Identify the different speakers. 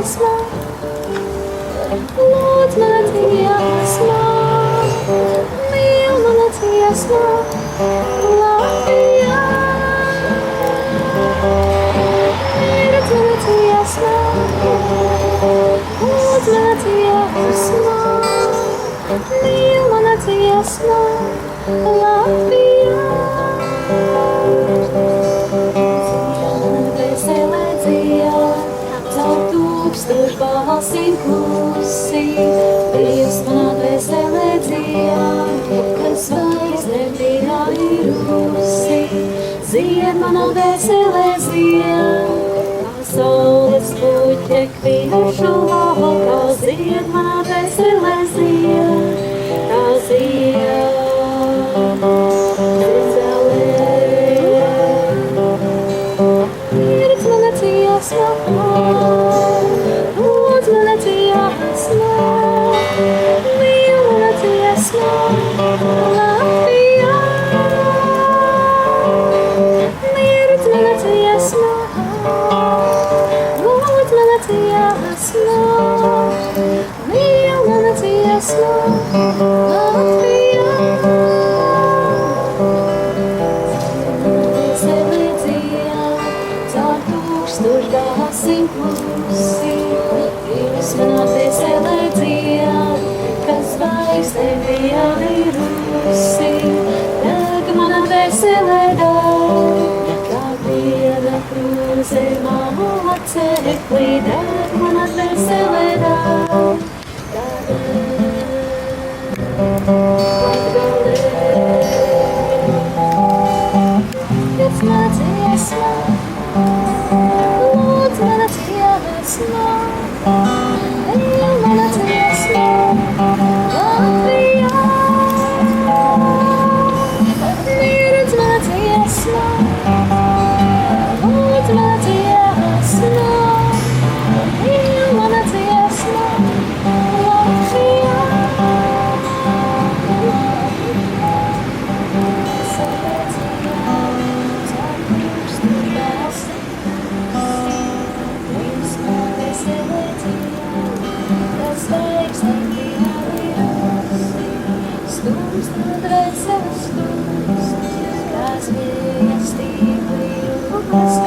Speaker 1: dziesmā, lūdz mana dziesmā, mīl mana dziesmā, Latvijā. Mīl mana dziesmā, lūdz mana dziesmā, mīl mana dziesmā, Latvijā. Tūkstoši balsīm klusi, Dievs manā dvēselē dzied, kad zvaigzne tīrā ir rusi. Zied manā dvēselē zied, kā saules puķekviešu laukā. Zied manā dvēselē zied, kā zied. Mirdz mana dziesma, lūdz mana dziesma, mīl mana dziesma, Latvijā. Mirdz mana dziesma, lūdz mana dziesma, mīl mana dziesma, Latvijā. Tūkstošbalsīm klusi, Dievs manā dvēselē dzied, kad zvaigzne tīrā ir rusi. Deg manā dvēselē deg, kā viena krūze māceklī. Deg manā dvēselē deg, kā Dievs manā dziesmā, lūdz mana dziesmā, mīl mana dziesmā, Latvijā. Mirdz mana dziesmā, lūdz mana dziesmā, mīl mana dziesmā, Latvijā. Stums nadvēseles stums, kas mīlestīgi ilgas